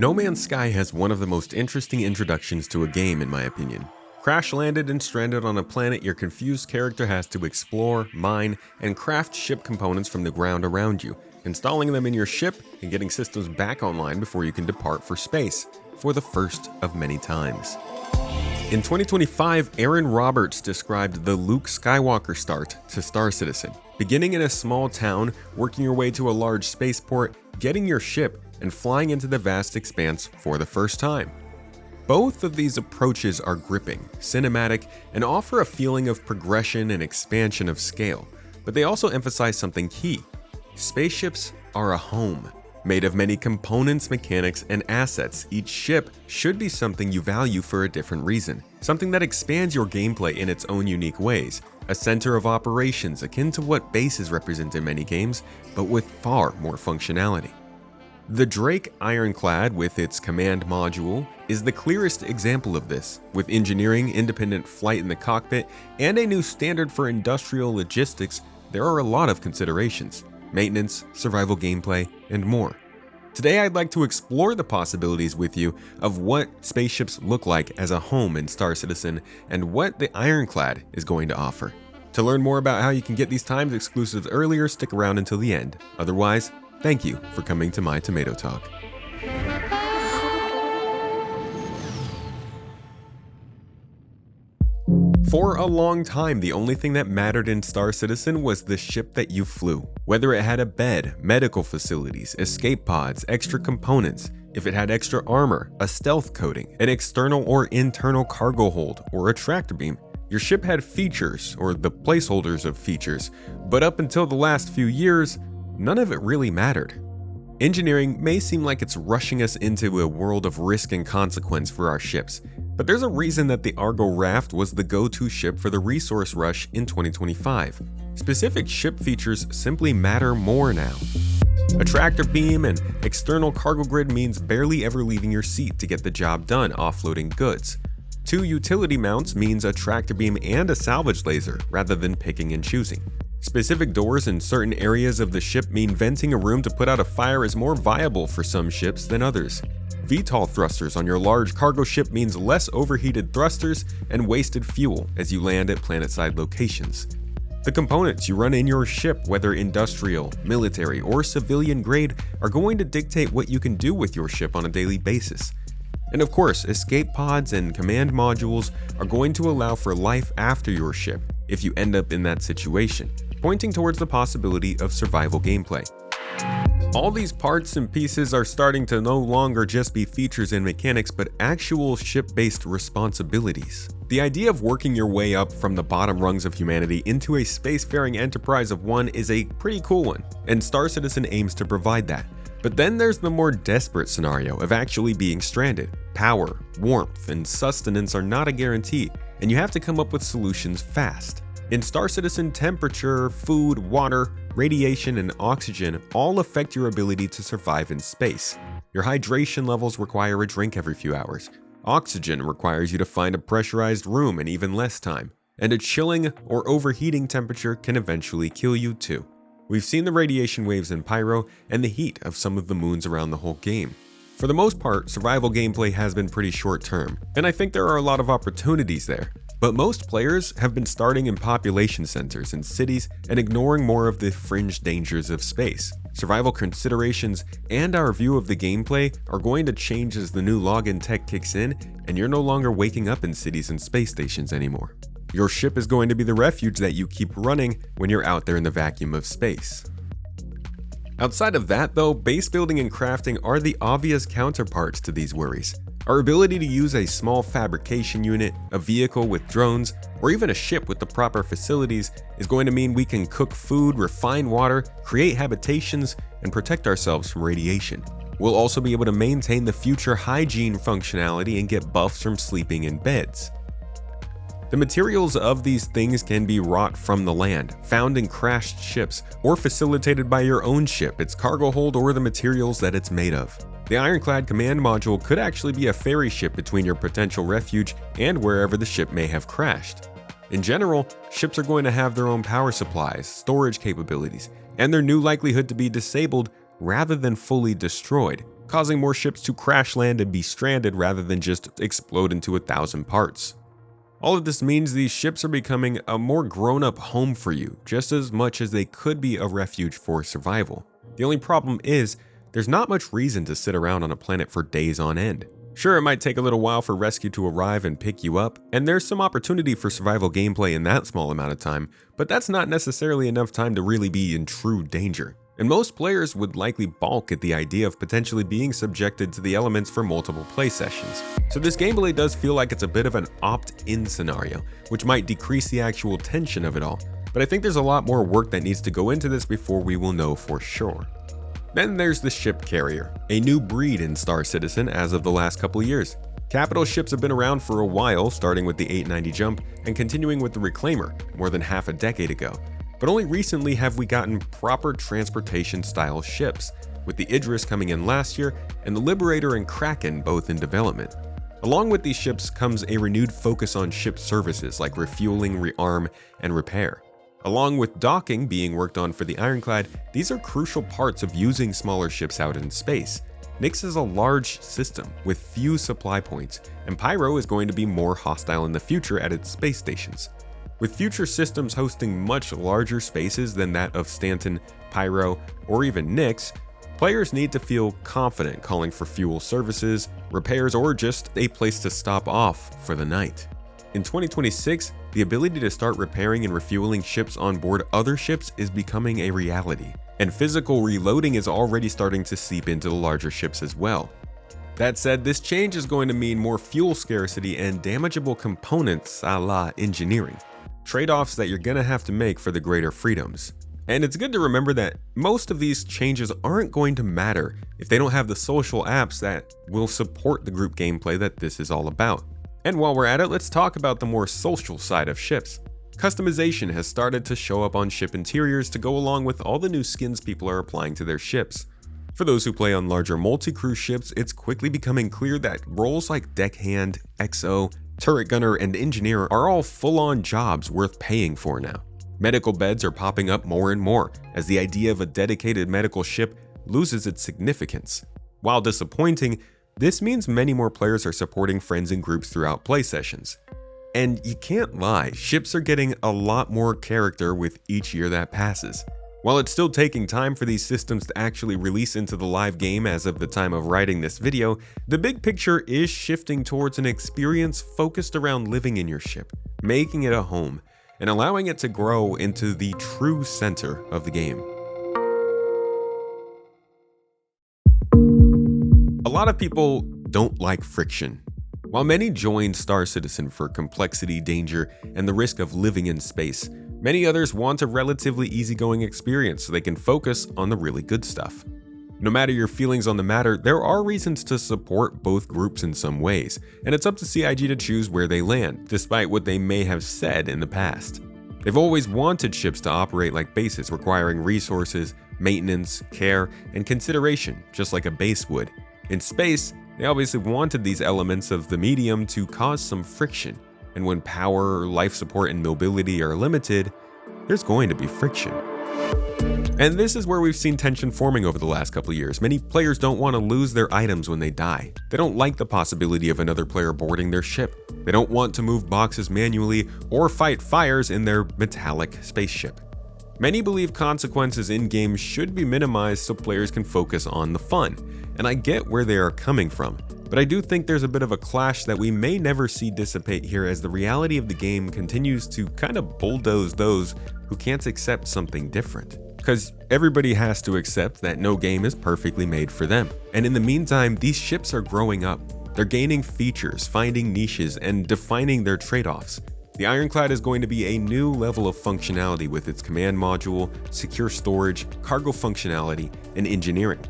No Man's Sky has one of the most interesting introductions to a game in my opinion. Crash-landed and stranded on a planet, your confused character has to explore, mine, and craft ship components from the ground around you, installing them in your ship and getting systems back online before you can depart for space, for the first of many times. In 2025, Aaron Roberts described the Luke Skywalker start to Star Citizen, beginning in a small town, working your way to a large spaceport, getting your ship, and flying into the vast expanse for the first time. Both of these approaches are gripping, cinematic, and offer a feeling of progression and expansion of scale, but they also emphasize something key. Spaceships are a home. Made of many components, mechanics, and assets, each ship should be something you value for a different reason, something that expands your gameplay in its own unique ways, a center of operations akin to what bases represent in many games, but with far more functionality. The Drake Ironclad, with its command module, is the clearest example of this, with engineering, independent flight in the cockpit, and a new standard for industrial logistics. There are a lot of considerations: maintenance, survival gameplay, and more. Today I'd like to explore the possibilities with you of what spaceships look like as a home in Star Citizen and what the Ironclad is going to offer. To learn more about how you can get these timed exclusives earlier, stick around until the end. Otherwise, thank you for coming to my Tomato Talk. For a long time, the only thing that mattered in Star Citizen was the ship that you flew. Whether it had a bed, medical facilities, escape pods, extra components, if it had extra armor, a stealth coating, an external or internal cargo hold, or a tractor beam, your ship had features, or the placeholders of features, but up until the last few years, none of it really mattered. Engineering may seem like it's rushing us into a world of risk and consequence for our ships, but there's a reason that the Argo Raft was the go-to ship for the resource rush in 2025. Specific ship features simply matter more now. A tractor beam and external cargo grid means barely ever leaving your seat to get the job done offloading goods. 2 utility mounts means a tractor beam and a salvage laser rather than picking and choosing. Specific doors in certain areas of the ship mean venting a room to put out a fire is more viable for some ships than others. VTOL thrusters on your large cargo ship means less overheated thrusters and wasted fuel as you land at planet-side locations. The components you run in your ship, whether industrial, military, or civilian grade, are going to dictate what you can do with your ship on a daily basis. And of course, escape pods and command modules are going to allow for life after your ship if you end up in that situation, pointing towards the possibility of survival gameplay. All these parts and pieces are starting to no longer just be features and mechanics, but actual ship-based responsibilities. The idea of working your way up from the bottom rungs of humanity into a spacefaring enterprise of one is a pretty cool one, and Star Citizen aims to provide that. But then there's the more desperate scenario of actually being stranded. Power, warmth, and sustenance are not a guarantee, and you have to come up with solutions fast. In Star Citizen, temperature, food, water, radiation, and oxygen all affect your ability to survive in space. Your hydration levels require a drink every few hours. Oxygen requires you to find a pressurized room in even less time. And a chilling or overheating temperature can eventually kill you too. We've seen the radiation waves in Pyro and the heat of some of the moons around the whole game. For the most part, survival gameplay has been pretty short term, and I think there are a lot of opportunities there. But most players have been starting in population centers and cities and ignoring more of the fringe dangers of space. Survival considerations and our view of the gameplay are going to change as the new login tech kicks in, and you're no longer waking up in cities and space stations anymore. Your ship is going to be the refuge that you keep running when you're out there in the vacuum of space. Outside of that though, base building and crafting are the obvious counterparts to these worries. Our ability to use a small fabrication unit, a vehicle with drones, or even a ship with the proper facilities is going to mean we can cook food, refine water, create habitations, and protect ourselves from radiation. We'll also be able to maintain the future hygiene functionality and get buffs from sleeping in beds. The materials of these things can be wrought from the land, found in crashed ships, or facilitated by your own ship, its cargo hold, or the materials that it's made of. The Ironclad command module could actually be a ferry ship between your potential refuge and wherever the ship may have crashed. In general, ships are going to have their own power supplies, storage capabilities, and their new likelihood to be disabled rather than fully destroyed, causing more ships to crash land and be stranded rather than just explode into 1,000 parts. All of this means these ships are becoming a more grown-up home for you, just as much as they could be a refuge for survival. The only problem is, there's not much reason to sit around on a planet for days on end. Sure, it might take a little while for rescue to arrive and pick you up, and there's some opportunity for survival gameplay in that small amount of time, but that's not necessarily enough time to really be in true danger. And most players would likely balk at the idea of potentially being subjected to the elements for multiple play sessions. So this gameplay does feel like it's a bit of an opt-in scenario, which might decrease the actual tension of it all. But I think there's a lot more work that needs to go into this before we will know for sure. Then there's the ship carrier, a new breed in Star Citizen as of the last couple of years. Capital ships have been around for a while, starting with the 890 Jump and continuing with the Reclaimer more than half a decade ago. But only recently have we gotten proper transportation style ships, with the Idris coming in last year and the Liberator and Kraken both in development. Along with these ships comes a renewed focus on ship services like refueling, rearm, and repair. Along with docking being worked on for the Ironclad, these are crucial parts of using smaller ships out in space. Nyx is a large system with few supply points, and Pyro is going to be more hostile in the future at its space stations. With future systems hosting much larger spaces than that of Stanton, Pyro, or even Nyx, players need to feel confident calling for fuel services, repairs, or just a place to stop off for the night. In 2026, the ability to start repairing and refueling ships on board other ships is becoming a reality, and physical reloading is already starting to seep into the larger ships as well. That said, this change is going to mean more fuel scarcity and damageable components a la engineering. Trade-offs that you're gonna have to make for the greater freedoms. And it's good to remember that most of these changes aren't going to matter if they don't have the social apps that will support the group gameplay that this is all about. And while we're at it, let's talk about the more social side of ships. Customization has started to show up on ship interiors to go along with all the new skins people are applying to their ships. For those who play on larger multi-crew ships, it's quickly becoming clear that roles like deckhand, XO, turret gunner, and engineer are all full-on jobs worth paying for now. Medical beds are popping up more and more as the idea of a dedicated medical ship loses its significance. While disappointing, this means many more players are supporting friends and groups throughout play sessions. And you can't lie, ships are getting a lot more character with each year that passes. While it's still taking time for these systems to actually release into the live game as of the time of writing this video, the big picture is shifting towards an experience focused around living in your ship, making it a home, and allowing it to grow into the true center of the game. A lot of people don't like friction. While many join Star Citizen for complexity, danger, and the risk of living in space, many others want a relatively easygoing experience so they can focus on the really good stuff. No matter your feelings on the matter, there are reasons to support both groups in some ways, and it's up to CIG to choose where they land, despite what they may have said in the past. They've always wanted ships to operate like bases, requiring resources, maintenance, care, and consideration, just like a base would. In space, they obviously wanted these elements of the medium to cause some friction, and when power, life support, and mobility are limited, there's going to be friction. And this is where we've seen tension forming over the last couple of years. Many players don't want to lose their items when they die. They don't like the possibility of another player boarding their ship. They don't want to move boxes manually or fight fires in their metallic spaceship. Many believe consequences in games should be minimized so players can focus on the fun, and I get where they are coming from. But I do think there's a bit of a clash that we may never see dissipate here as the reality of the game continues to kind of bulldoze those who can't accept something different. Because everybody has to accept that no game is perfectly made for them. And in the meantime, these ships are growing up. They're gaining features, finding niches, and defining their trade-offs. The Ironclad is going to be a new level of functionality with its command module, secure storage, cargo functionality, and engineering.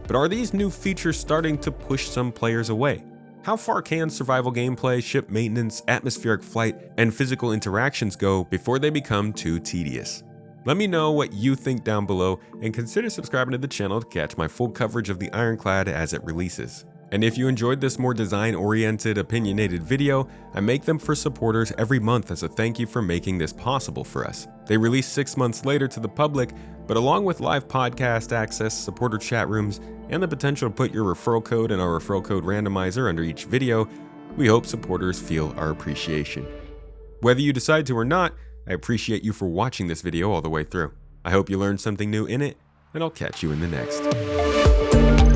But are these new features starting to push some players away? How far can survival gameplay, ship maintenance, atmospheric flight, and physical interactions go before they become too tedious? Let me know what you think down below, and consider subscribing to the channel to catch my full coverage of the Ironclad as it releases. And if you enjoyed this more design-oriented, opinionated video, I make them for supporters every month as a thank you for making this possible for us. They release 6 months later to the public, but along with live podcast access, supporter chat rooms, and the potential to put your referral code in our referral code randomizer under each video, we hope supporters feel our appreciation. Whether you decide to or not, I appreciate you for watching this video all the way through. I hope you learned something new in it, and I'll catch you in the next.